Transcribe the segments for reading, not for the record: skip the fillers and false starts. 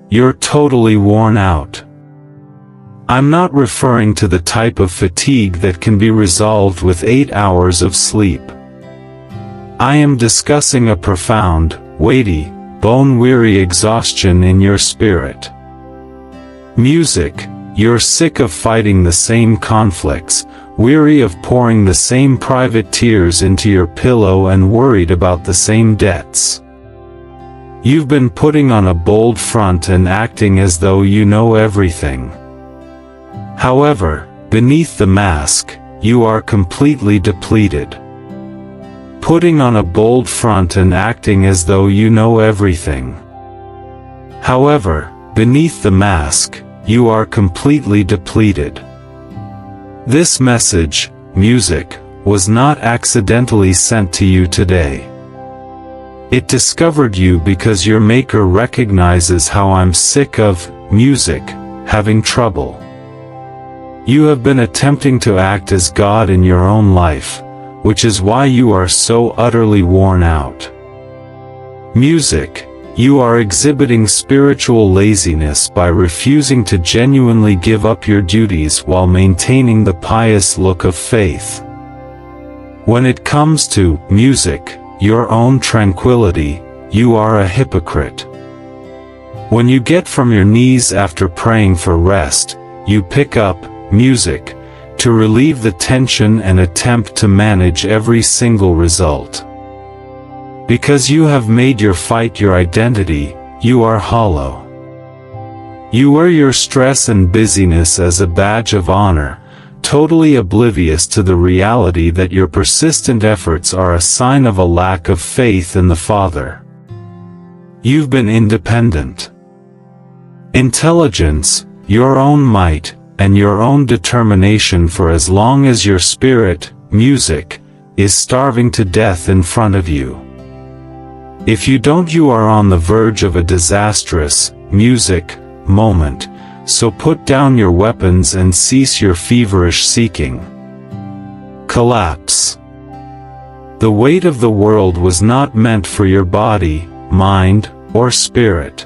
you're totally worn out. I'm not referring to the type of fatigue that can be resolved with 8 hours of sleep. I am discussing a profound, weighty, bone-weary exhaustion in your spirit. Music, you're sick of fighting the same conflicts, weary of pouring the same private tears into your pillow and worried about the same debts. You've been putting on a bold front and acting as though you know everything. However, beneath the mask, you are completely depleted. Putting on a bold front and acting as though you know everything. However, beneath the mask, you are completely depleted. This message, music, was not accidentally sent to you today. It discovered you because your Maker recognizes how I'm sick of music having trouble. You have been attempting to act as God in your own life, which is why you are so utterly worn out. Music, you are exhibiting spiritual laziness by refusing to genuinely give up your duties while maintaining the pious look of faith. When it comes to music, your own tranquility, you are a hypocrite. When you get from your knees after praying for rest, you pick up music to relieve the tension and attempt to manage every single result. Because you have made your fight your identity, you are hollow. You wear your stress and busyness as a badge of honor, totally oblivious to the reality that your persistent efforts are a sign of a lack of faith in the Father. You've been independent. Intelligence, your own might, and your own determination for as long as your spirit, music, is starving to death in front of you. If you don't, you are on the verge of a disastrous, music, moment, so put down your weapons and cease your feverish seeking. Collapse. The weight of the world was not meant for your body, mind, or spirit.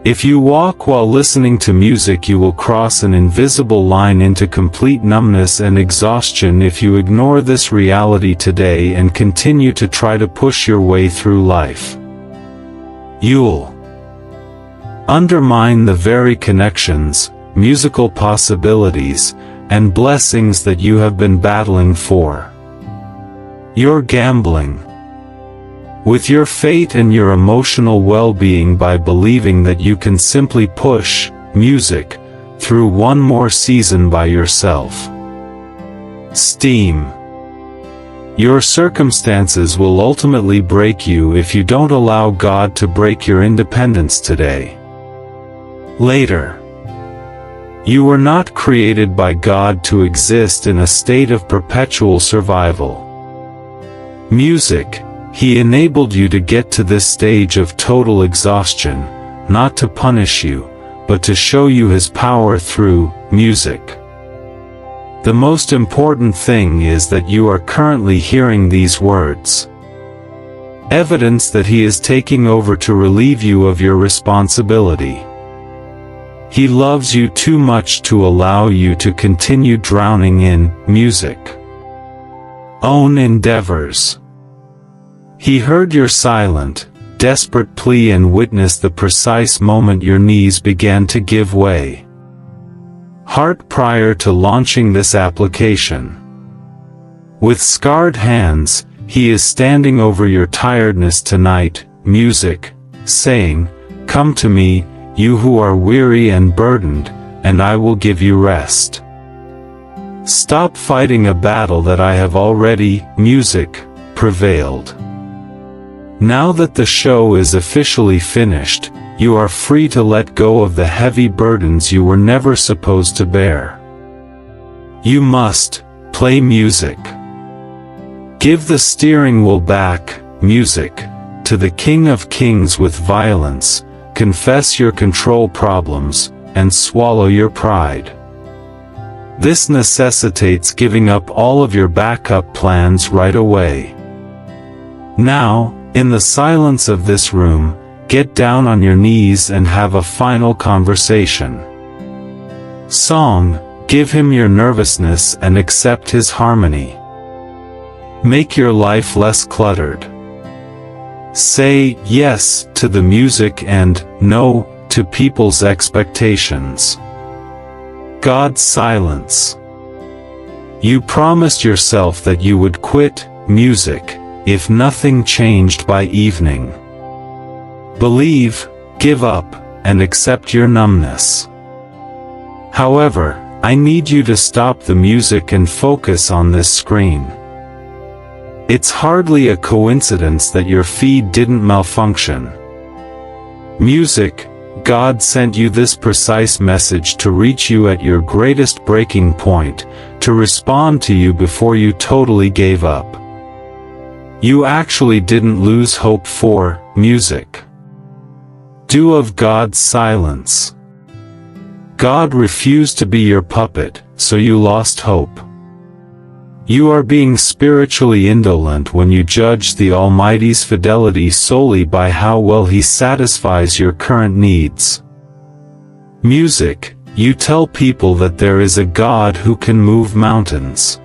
If you walk while listening to music, you will cross an invisible line into complete numbness and exhaustion if you ignore this reality today and continue to try to push your way through life. You'll undermine the very connections, musical possibilities, and blessings that you have been battling for. You're gambling with your fate and your emotional well-being by believing that you can simply push music through one more season by yourself. Steam. Your circumstances will ultimately break you if you don't allow God to break your independence today. Later. You were not created by God to exist in a state of perpetual survival. Music, He enabled you to get to this stage of total exhaustion, not to punish you, but to show you His power through music. The most important thing is that you are currently hearing these words. Evidence that He is taking over to relieve you of your responsibility. He loves you too much to allow you to continue drowning in music. Own endeavors. He heard your silent, desperate plea and witnessed the precise moment your knees began to give way. Heart prior to launching this application. With scarred hands, He is standing over your tiredness tonight, music, saying, "Come to me, you who are weary and burdened, and I will give you rest. Stop fighting a battle that I have already, music, prevailed." Now that the show is officially finished, you are free to let go of the heavy burdens you were never supposed to bear. You must play music. Give the steering wheel back, music, to the King of Kings with violence, confess your control problems, and swallow your pride. This necessitates giving up all of your backup plans right away. Now, in the silence of this room, get down on your knees and have a final conversation. Song, give him your nervousness and accept his harmony. Make your life less cluttered. Say yes to the music and no to people's expectations. God's silence. You promised yourself that you would quit music if nothing changed by evening. Believe, give up, and accept your numbness. However, I need you to stop the music and focus on this screen. It's hardly a coincidence that your feed didn't malfunction. Music, God sent you this precise message to reach you at your greatest breaking point, to respond to you before you totally gave up. You actually didn't lose hope for music. Do of God's silence. God refused to be your puppet, so you lost hope. You are being spiritually indolent when you judge the Almighty's fidelity solely by how well He satisfies your current needs. Music, you tell people that there is a God who can move mountains.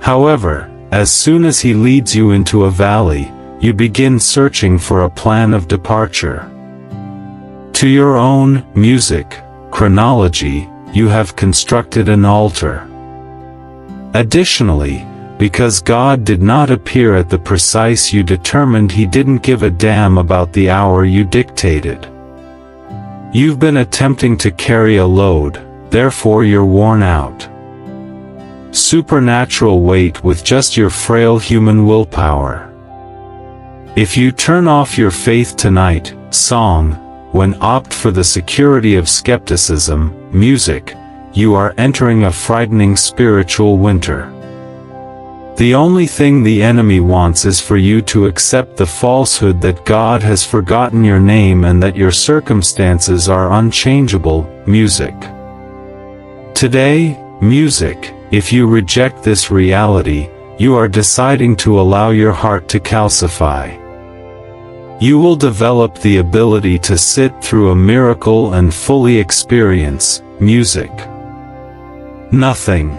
However, as soon as He leads you into a valley, you begin searching for a plan of departure. To your own music chronology, you have constructed an altar. Additionally, because God did not appear at the precise you determined He didn't give a damn about the hour you dictated. You've been attempting to carry a load, therefore you're worn out. Supernatural weight with just your frail human willpower. If you turn off your faith tonight, song, when opt for the security of skepticism, music, you are entering a frightening spiritual winter. The only thing the enemy wants is for you to accept the falsehood that God has forgotten your name and that your circumstances are unchangeable, music. Today, music, if you reject this reality, you are deciding to allow your heart to calcify. You will develop the ability to sit through a miracle and fully experience music. Nothing.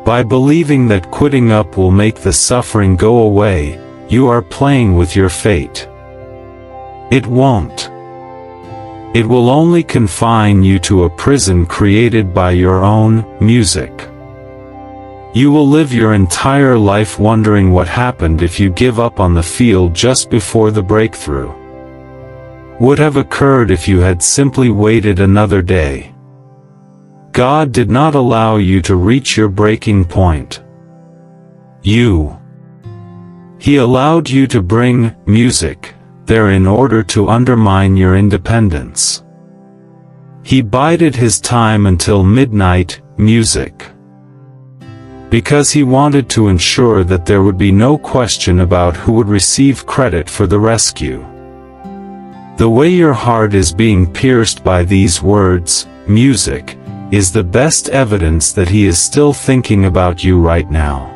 By believing that quitting up will make the suffering go away, you are playing with your fate. It won't. It will only confine you to a prison created by your own music. You will live your entire life wondering what happened if you give up on the field just before the breakthrough. Would have occurred if you had simply waited another day. God did not allow you to reach your breaking point. He allowed you to bring music there in order to undermine your independence. He bided His time until midnight, music. Because He wanted to ensure that there would be no question about who would receive credit for the rescue. The way your heart is being pierced by these words, music, is the best evidence that He is still thinking about you right now.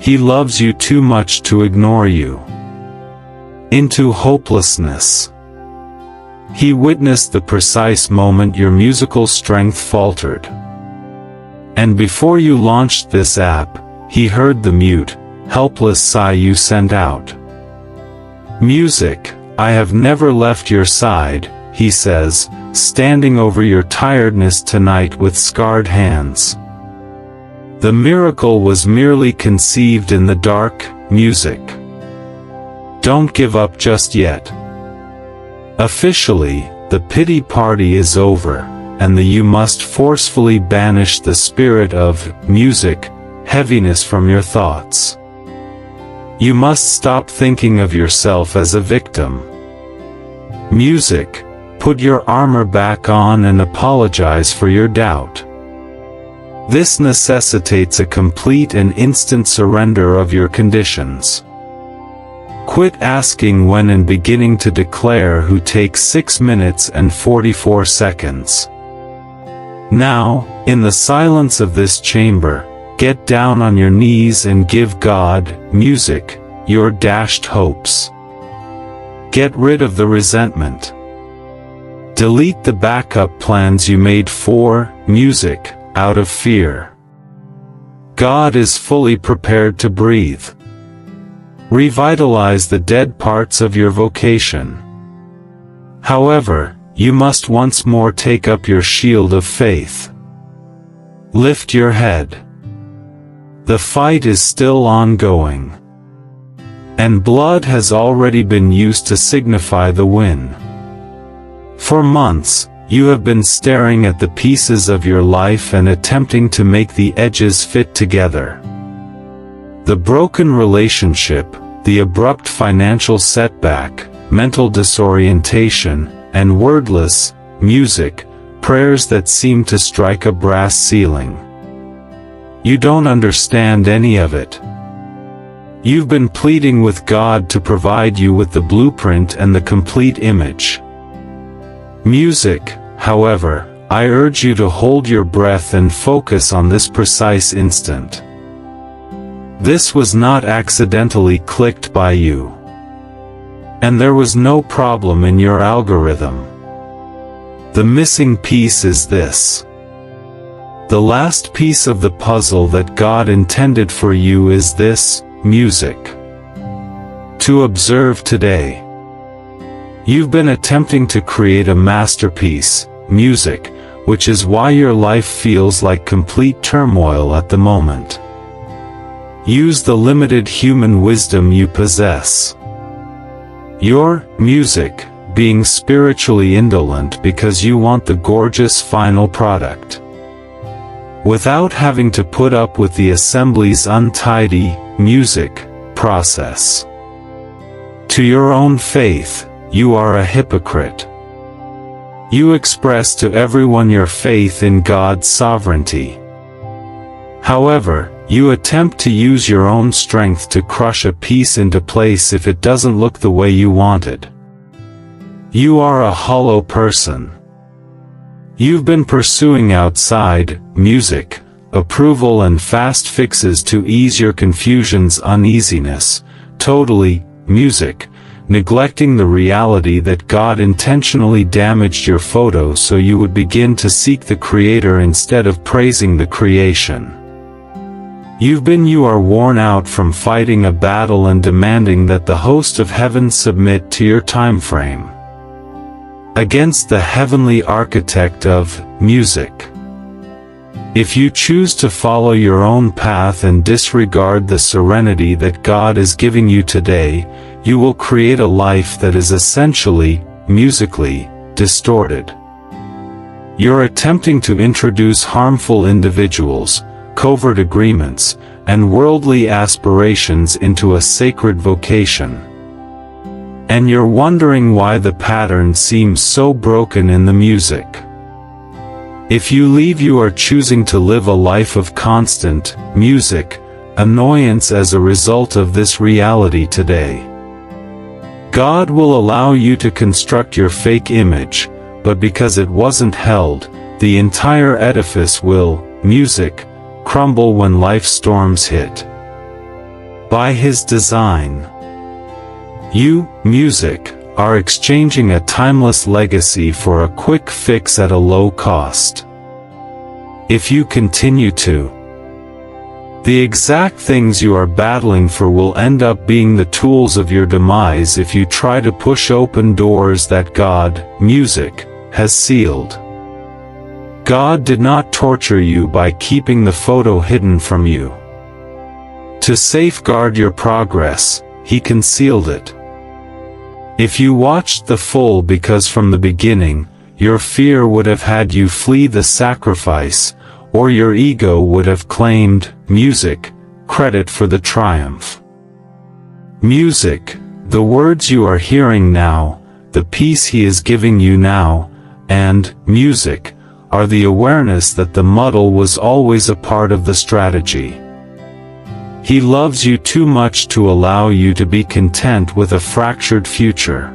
He loves you too much to ignore you. Into hopelessness. He witnessed the precise moment your musical strength faltered. And before you launched this app, He heard the mute, helpless sigh you sent out. Music, I have never left your side, He says, standing over your tiredness tonight with scarred hands. The miracle was merely conceived in the dark, music. Don't give up just yet. Officially, the pity party is over, and you must forcefully banish the spirit of music, heaviness from your thoughts. You must stop thinking of yourself as a victim. Music, put your armor back on and apologize for your doubt. This necessitates a complete and instant surrender of your conditions. Quit asking when and beginning to declare who takes 6 minutes and 44 seconds. Now, in the silence of this chamber, get down on your knees and give God, music, your dashed hopes. Get rid of the resentment. Delete the backup plans you made for music out of fear. God is fully prepared to breathe. Revitalize the dead parts of your vocation. However, you must once more take up your shield of faith. Lift your head. The fight is still ongoing. And blood has already been used to signify the win. For months, you have been staring at the pieces of your life and attempting to make the edges fit together. The broken relationship, the abrupt financial setback, mental disorientation, and wordless music, prayers that seem to strike a brass ceiling. You don't understand any of it. You've been pleading with God to provide you with the blueprint and the complete image. Music, however, I urge you to hold your breath and focus on this precise instant. This was not accidentally clicked by you. And there was no problem in your algorithm. The missing piece is this. The last piece of the puzzle that God intended for you is this, music. To observe today. You've been attempting to create a masterpiece, music, which is why your life feels like complete turmoil at the moment. Use the limited human wisdom you possess. Your music, being spiritually indolent because you want the gorgeous final product. Without having to put up with the assembly's untidy music process. To your own faith, you are a hypocrite. You express to everyone your faith in God's sovereignty. However, you attempt to use your own strength to crush a piece into place if it doesn't look the way you wanted. You are a hollow person. You've been pursuing outside music approval and fast fixes to ease your confusion's uneasiness, totally music, neglecting the reality that God intentionally damaged your photo so you would begin to seek the Creator instead of praising the creation. You are worn out from fighting a battle and demanding that the host of heaven submit to your time frame. Against the heavenly architect of music. If you choose to follow your own path and disregard the serenity that God is giving you today, you will create a life that is essentially, musically, distorted. You're attempting to introduce harmful individuals, covert agreements, and worldly aspirations into a sacred vocation. And you're wondering why the pattern seems so broken in the music. If you leave, you are choosing to live a life of constant, music, annoyance as a result of this reality today. God will allow you to construct your fake image, but because it wasn't held, the entire edifice will, music, crumble when life storms hit. By His design. You, music, are exchanging a timeless legacy for a quick fix at a low cost. If you continue to, the exact things you are battling for will end up being the tools of your demise if you try to push open doors that God, music, has sealed. God did not torture you by keeping the photo hidden from you. To safeguard your progress, He concealed it. If you watched the full because from the beginning, your fear would have had you flee the sacrifice, or your ego would have claimed, music, credit for the triumph. Music, the words you are hearing now, the peace He is giving you now, and, music, are the awareness that the muddle was always a part of the strategy. He loves you too much to allow you to be content with a fractured future.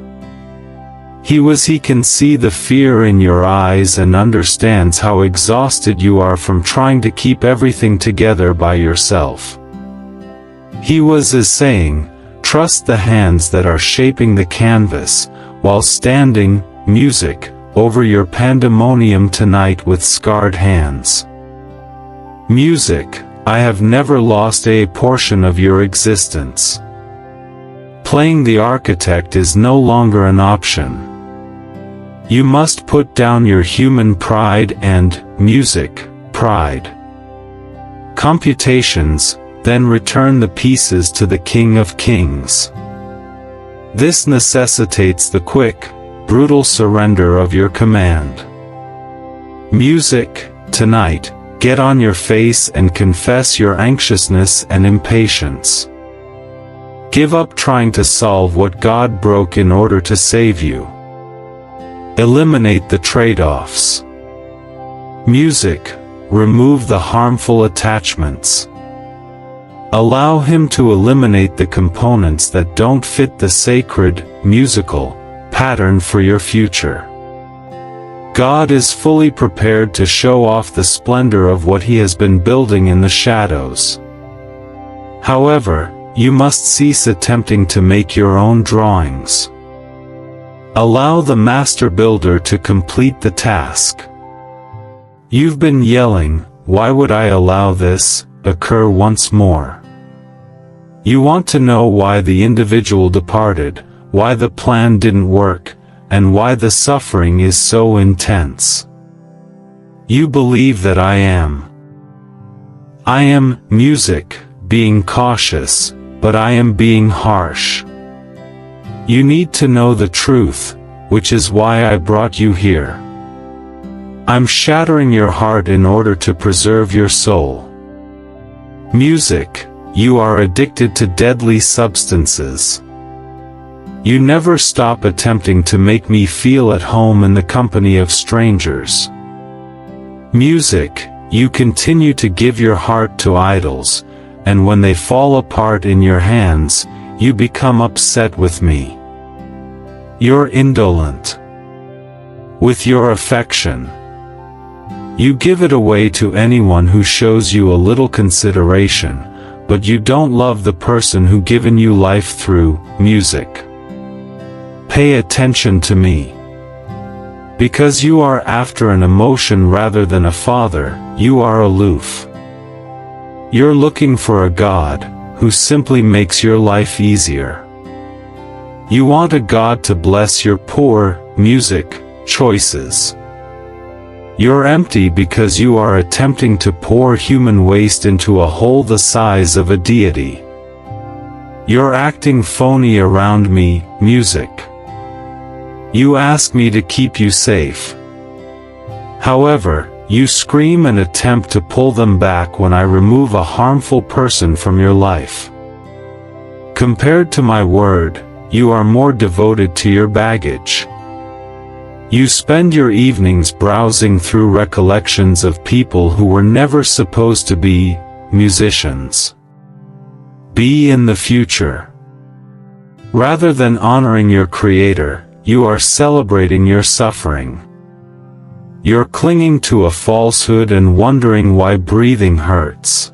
He can see the fear in your eyes and understands how exhausted you are from trying to keep everything together by yourself. He is saying, trust the hands that are shaping the canvas, while standing, music, over your pandemonium tonight with scarred hands. Music, I have never lost a portion of your existence. Playing the architect is no longer an option. You must put down your human pride and, music, pride. Computations, then return the pieces to the King of Kings. This necessitates the quick, brutal surrender of your command. Music, tonight, get on your face and confess your anxiousness and impatience. Give up trying to solve what God broke in order to save you. Eliminate the trade-offs. Music, remove the harmful attachments. Allow Him to eliminate the components that don't fit the sacred, musical, pattern for your future. God is fully prepared to show off the splendor of what He has been building in the shadows. However, you must cease attempting to make your own drawings. Allow the master builder to complete the task. You've been yelling, "Why would I allow this?" occur once more. You want to know why the individual departed, why the plan didn't work, and why the suffering is so intense. You believe that I am, music, being cautious, but I am being harsh. You need to know the truth, which is why I brought you here. I'm shattering your heart in order to preserve your soul. Music, you are addicted to deadly substances. You never stop attempting to make me feel at home in the company of strangers. Music, you continue to give your heart to idols, and when they fall apart in your hands, you become upset with me. You're indolent with your affection. You give it away to anyone who shows you a little consideration, but you don't love the person who given you life through music. Pay attention to me. Because you are after an emotion rather than a father, you are aloof. You're looking for a God, who simply makes your life easier. You want a God to bless your poor, music, choices. You're empty because you are attempting to pour human waste into a hole the size of a deity. You're acting phony around me, music. You ask me to keep you safe. However, you scream and attempt to pull them back when I remove a harmful person from your life. Compared to my word, you are more devoted to your baggage. You spend your evenings browsing through recollections of people who were never supposed to be musicians. Be in the future. Rather than honoring your Creator, you are celebrating your suffering. You're clinging to a falsehood and wondering why breathing hurts.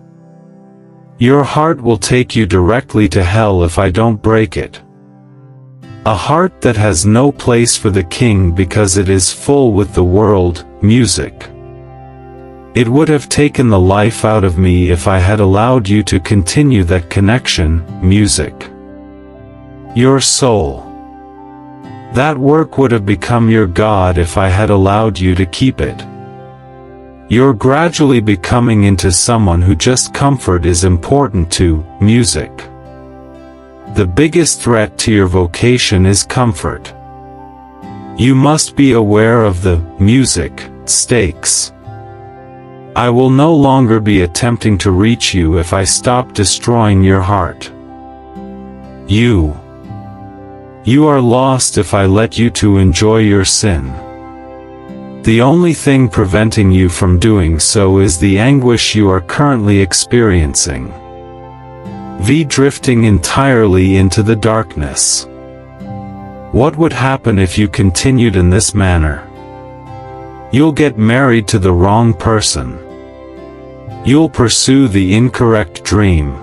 Your heart will take you directly to hell if I don't break it. A heart that has no place for the King because it is full with the world, music. It would have taken the life out of me if I had allowed you to continue that connection, music. Your soul. That work would have become your God if I had allowed you to keep it. You're gradually becoming into someone who just comfort is important to, music. The biggest threat to your vocation is comfort. You must be aware of the, music, stakes. I will no longer be attempting to reach you if I stop destroying your heart. You are lost if I let you to enjoy your sin. The only thing preventing you from doing so is the anguish you are currently experiencing. Drifting entirely into the darkness. What would happen if you continued in this manner? You'll get married to the wrong person. You'll pursue the incorrect dream.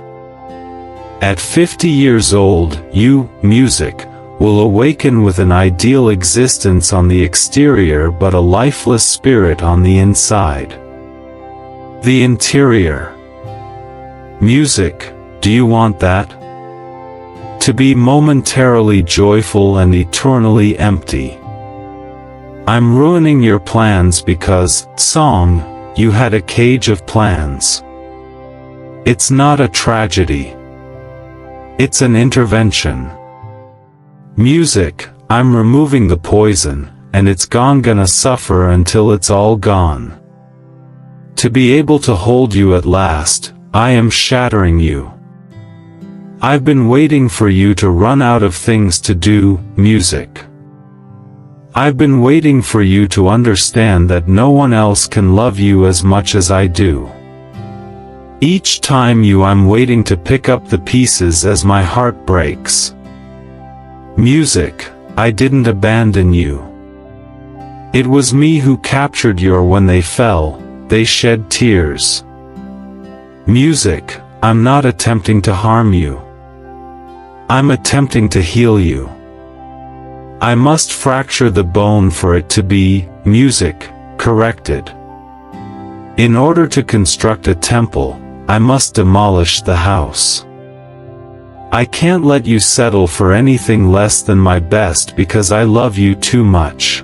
At 50 years old, you, music, will awaken with an ideal existence on the exterior but a lifeless spirit on the inside. The interior. Music, do you want that? To be momentarily joyful and eternally empty. I'm ruining your plans because, song, you had a cage of plans. It's not a tragedy. It's an intervention. Music, I'm removing the poison, and it's gonna suffer until it's all gone. To be able to hold you at last, I am shattering you. I've been waiting for you to run out of things to do, music. I've been waiting for you to understand that no one else can love you as much as I do. Each time I'm waiting to pick up the pieces as my heart breaks. Music, I didn't abandon you. It was me who captured your when they fell, they shed tears. Music, I'm not attempting to harm you. I'm attempting to heal you. I must fracture the bone for it to be, music, corrected. In order to construct a temple, I must demolish the house. I can't let you settle for anything less than my best because I love you too much.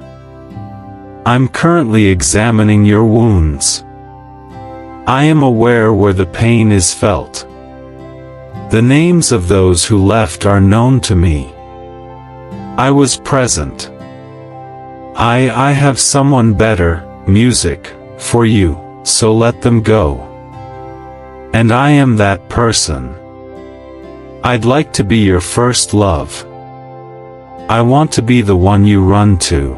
I'm currently examining your wounds. I am aware where the pain is felt. The names of those who left are known to me. I was present. I have someone better, music, for you, so let them go. And I am that person. I'd like to be your first love. I want to be the one you run to.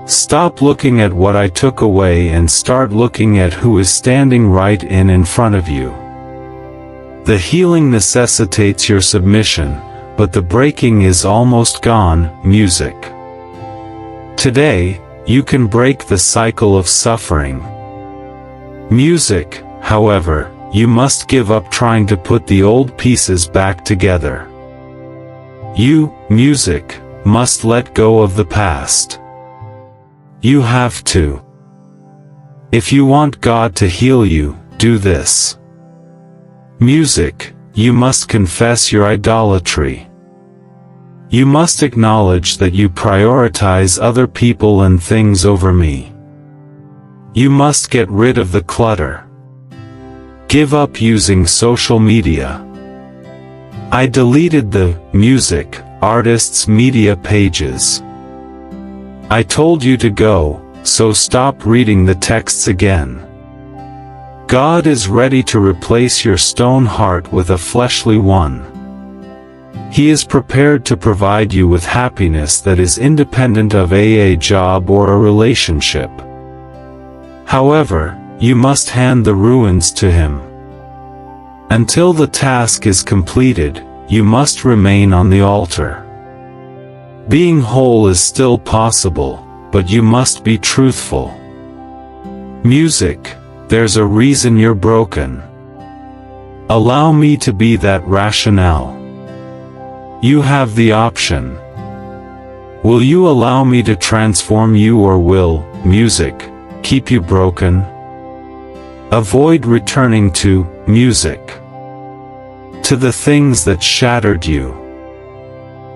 Stop looking at what I took away and start looking at who is standing right in front of you. The healing necessitates your submission, but the breaking is almost gone, music. Today, you can break the cycle of suffering. Music, however, you must give up trying to put the old pieces back together. You, music, must let go of the past. You have to. If you want God to heal you, do this. Music, you must confess your idolatry. You must acknowledge that you prioritize other people and things over me. You must get rid of the clutter. Give up using social media. I deleted the music artists' media pages. I told you to go, so stop reading the texts again. God is ready to replace your stone heart with a fleshly one. He is prepared to provide you with happiness that is independent of a job or a relationship. However, you must hand the ruins to Him. Until the task is completed, you must remain on the altar. Being whole is still possible, but you must be truthful. Music, there's a reason you're broken. Allow me to be that rationale. You have the option. Will you allow me to transform you, or will music keep you broken? Avoid returning to music, to the things that shattered you.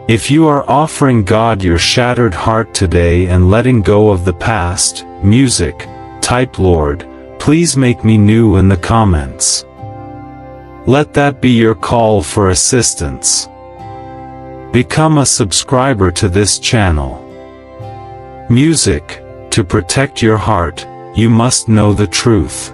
If you are offering God your shattered heart today and letting go of the past, music, type Lord, please make me new in the comments. Let that be your call for assistance. Become a subscriber to this channel. Music, to protect your heart, you must know the truth.